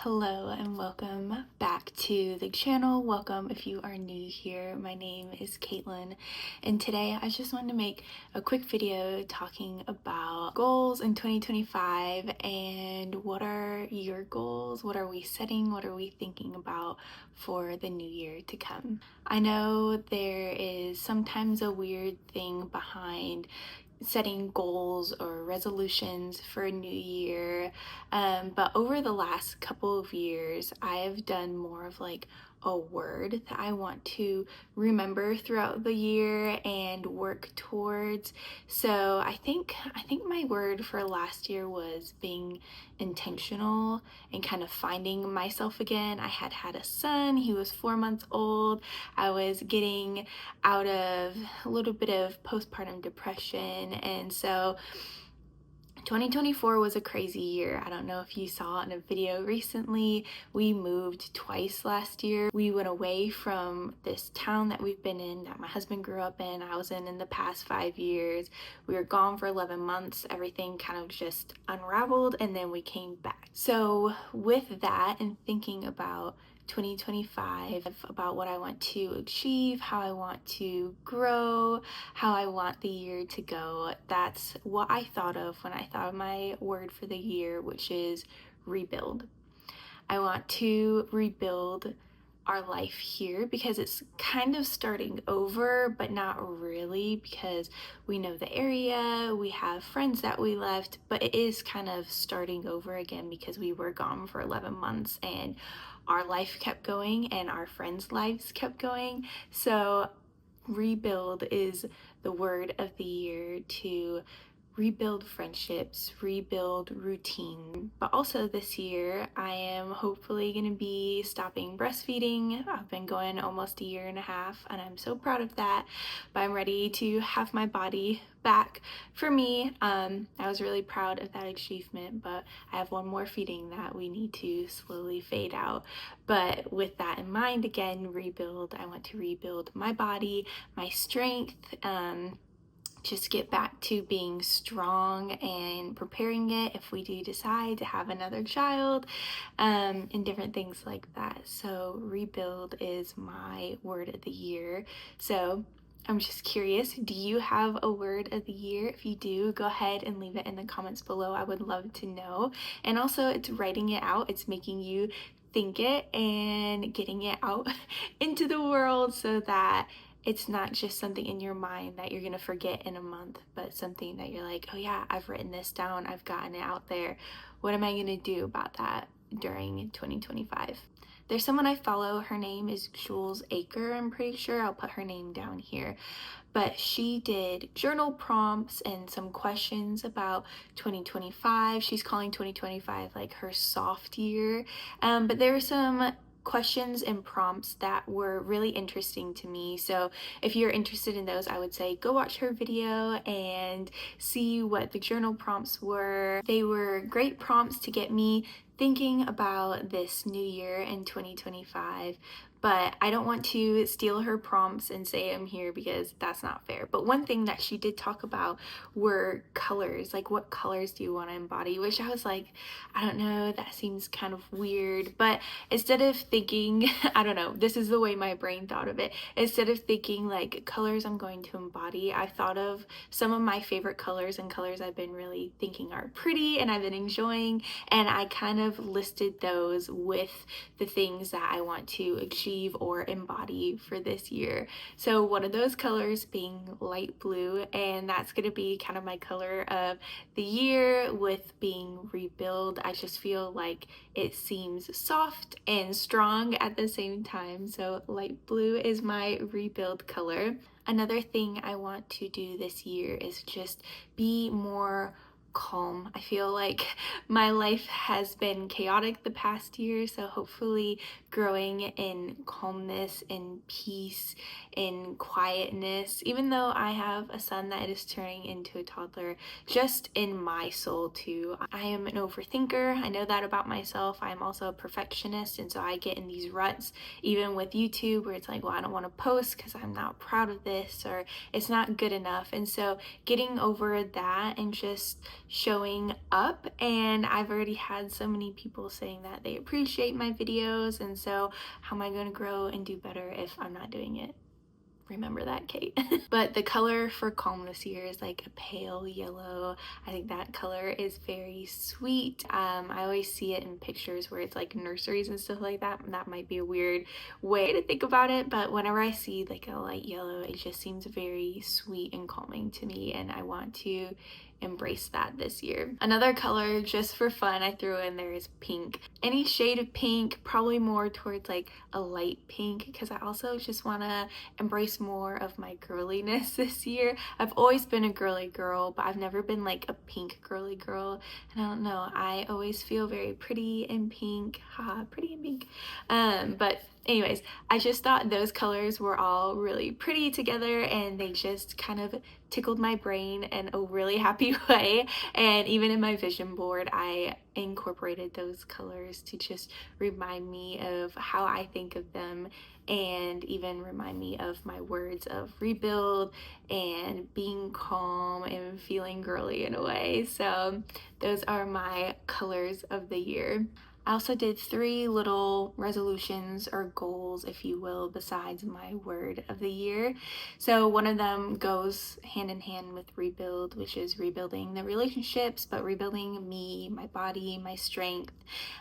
Hello and welcome back to the channel. Welcome if you are new here. My name is Caitlin, and today I just wanted to make a quick video talking about goals in 2025 and what are your goals, what are we setting, what are we thinking about for the new year to come. I know there is sometimes a weird thing behind setting goals or resolutions for a new year, but over the last couple of years I have done more of like a word that I want to remember throughout the year and work towards. So I think my word for last year was being intentional and kind of finding myself again. I had a son, he was 4 months old. I was getting out of a little bit of postpartum depression, and so 2024 was a crazy year. I don't know if you saw in a video recently, we moved twice last year. We went away from this town that we've been in, that my husband grew up in, I was in the past 5 years. We were gone for 11 months. Everything kind of just unraveled, and then we came back. So with that and thinking about 2025, about what I want to achieve, how I want to grow, how I want the year to go, that's what I thought of when I thought of my word for the year, which is rebuild. I want to rebuild our life here because it's kind of starting over, but not really, because we know the area, we have friends that we left, but it is kind of starting over again because we were gone for 11 months and our life kept going and our friends' lives kept going. So rebuild is the word of the year, to rebuild friendships, rebuild routine. But also this year, I am hopefully going to be stopping breastfeeding. I've been going almost a year and a half, and I'm so proud of that. But I'm ready to have my body back for me. I was really proud of that achievement, but I have one more feeding that we need to slowly fade out. But with that in mind, again, rebuild. I want to rebuild my body, my strength, just get back to being strong and preparing it if we do decide to have another child, and different things like that. So rebuild is my word of the year. So I'm just curious, do you have a word of the year? If you do, go ahead and leave it in the comments below. I would love to know. And also, it's writing it out, it's making you think it and getting it out into the world so that it's not just something in your mind that you're gonna forget in a month, but something that you're like, oh yeah, I've written this down, I've gotten it out there. What am I gonna do about that during 2025? There's someone I follow, her name is Jules Aker, I'm pretty sure. I'll put her name down here. But she did journal prompts and some questions about 2025. She's calling 2025 like her soft year. But there were some questions and prompts that were really interesting to me. So if you're interested in those, I would say go watch her video and see what the journal prompts were. They were great prompts to get me thinking about this new year in 2025, but I don't want to steal her prompts and say I'm here because that's not fair. But one thing that she did talk about were colors, like what colors do you want to embody, which I was like, I don't know, that seems kind of weird. But instead of thinking, I don't know, this is the way my brain thought of it, instead of thinking like colors I'm going to embody, I thought of some of my favorite colors and colors I've been really thinking are pretty and I've been enjoying, and I kind of listed those with the things that I want to achieve or embody for this year. So one of those colors being light blue, and that's going to be kind of my color of the year. With being rebuild, I just feel like it seems soft and strong at the same time, so light blue is my rebuild color. Another thing I want to do this year is just be more calm. I feel like my life has been chaotic the past year, so hopefully growing in calmness, in peace, in quietness, even though I have a son that is turning into a toddler, just in my soul too. I am an overthinker. I know that about myself. I'm also a perfectionist, and so I get in these ruts even with YouTube where it's like, well, I don't want to post because I'm not proud of this or it's not good enough. And so getting over that and just showing up, and I've already had so many people saying that they appreciate my videos, and so how am I going to grow and do better if I'm not doing it? Remember that, Kate. But the color for Calm this year is like a pale yellow. I think that color is very sweet. I always see it in pictures where it's like nurseries and stuff like that. That might be a weird way to think about it, but whenever I see like a light yellow, it just seems very sweet and calming to me, and I want to embrace that this year. Another color just for fun I threw in there is pink. Any shade of pink, probably more towards like a light pink, because I also just want to embrace more of my girliness this year. I've always been a girly girl, but I've never been like a pink girly girl, and I don't know, I always feel very pretty in pink. Haha, pretty in pink. But anyways, I just thought those colors were all really pretty together, and they just kind of tickled my brain in a really happy way. And even in my vision board, I incorporated those colors to just remind me of how I think of them, and even remind me of my words of rebuild and being calm and feeling girly in a way. So those are my colors of the year. I also did 3 little resolutions or goals, if you will, besides my word of the year. So one of them goes hand in hand with rebuild, which is rebuilding the relationships, but rebuilding me, my body, my strength,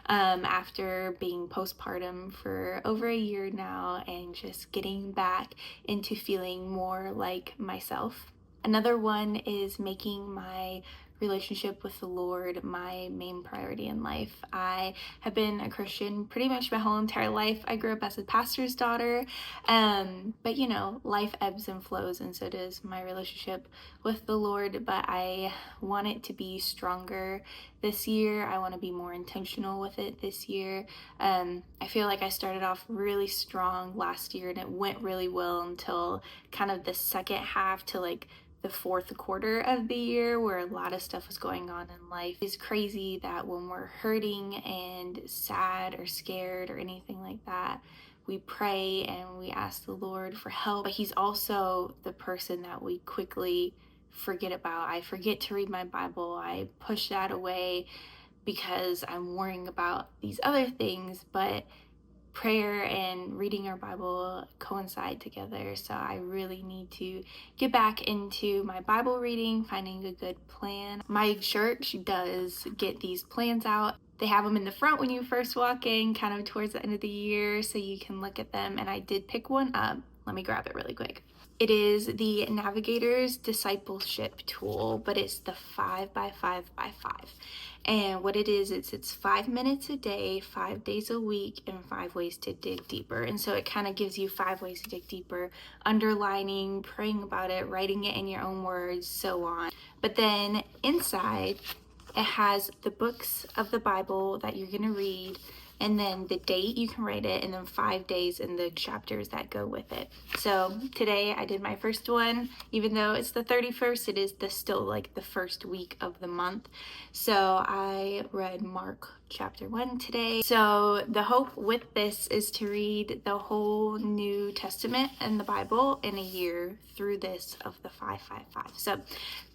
after being postpartum for over a year now, and just getting back into feeling more like myself. Another one is making my relationship with the Lord my main priority in life. I have been a Christian pretty much my whole entire life. I grew up as a pastor's daughter, but you know, life ebbs and flows, and so does my relationship with the Lord. But I want it to be stronger this year. I want to be more intentional with it this year. I feel like I started off really strong last year, and it went really well until kind of the second half to like the 4th quarter of the year, where a lot of stuff was going on in life. It's crazy that when we're hurting and sad or scared or anything like that, we pray and we ask the Lord for help, but he's also the person that we quickly forget about. I forget to read my Bible. I push that away because I'm worrying about these other things, but prayer and reading our Bible coincide together. So I really need to get back into my Bible reading, finding a good plan. My church does get these plans out. They have them in the front when you first walk in, kind of towards the end of the year, so you can look at them. And I did pick one up. Let me grab it really quick. It is the Navigator's Discipleship Tool, but it's the 5x5x5. And what it is, it's 5 minutes a day, 5 days a week, and 5 ways to dig deeper. And so it kind of gives you 5 ways to dig deeper, underlining, praying about it, writing it in your own words, so on. But then inside, it has the books of the Bible that you're going to read, and then the date you can write it, and then 5 days and the chapters that go with it. So today I did my first one. Even though it's the 31st, it is still like the first week of the month. So I read Mark chapter 1 today. So the hope with this is to read the whole New Testament and the Bible in a year through this of the 5x5. So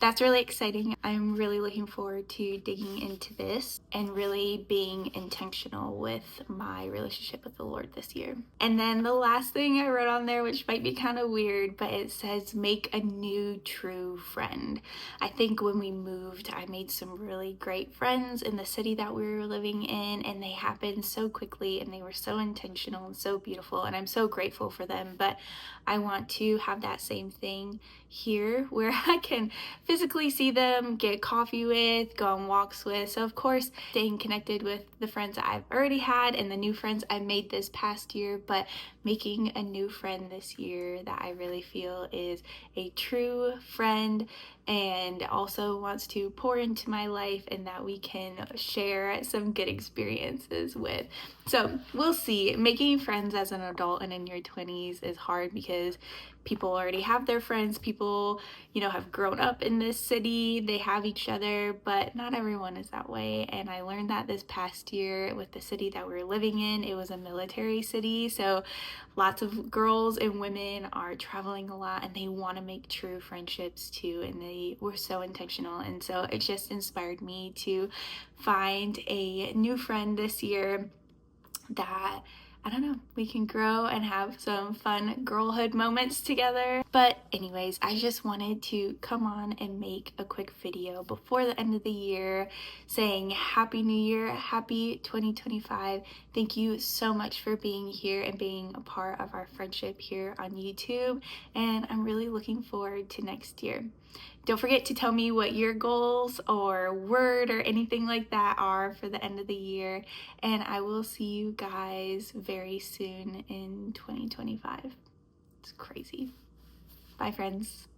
that's really exciting. I'm really looking forward to digging into this and really being intentional with my relationship with the Lord this year. And then the last thing I wrote on there, which might be kind of weird, but it says make a new true friend. I think when we moved, I made some really great friends in the city that we were living in, and they happened so quickly, and they were so intentional and so beautiful, and I'm so grateful for them. But I want to have that same thing here, where I can physically see them, get coffee with, go on walks with. So of course, staying connected with the friends that I've already had and the new friends I made this past year, but making a new friend this year that I really feel is a true friend and also wants to pour into my life, and that we can share some good experiences with. So we'll see. Making friends as an adult and in your 20s is hard because people already have their friends. People, you know, have grown up in this city. They have each other, but not everyone is that way. And I learned that this past year with the city that we're living in. It was a military city, so lots of girls and women are traveling a lot, and they want to make true friendships too, and they were so intentional. And so it just inspired me to find a new friend this year that, I don't know, we can grow and have some fun girlhood moments together. But anyways, I just wanted to come on and make a quick video before the end of the year saying Happy New Year, happy 2025. Thank you so much for being here and being a part of our friendship here on YouTube, and I'm really looking forward to next year. Don't forget to tell me what your goals or word or anything like that are for the end of the year, and I will see you guys very soon in 2025. It's crazy. Bye, friends.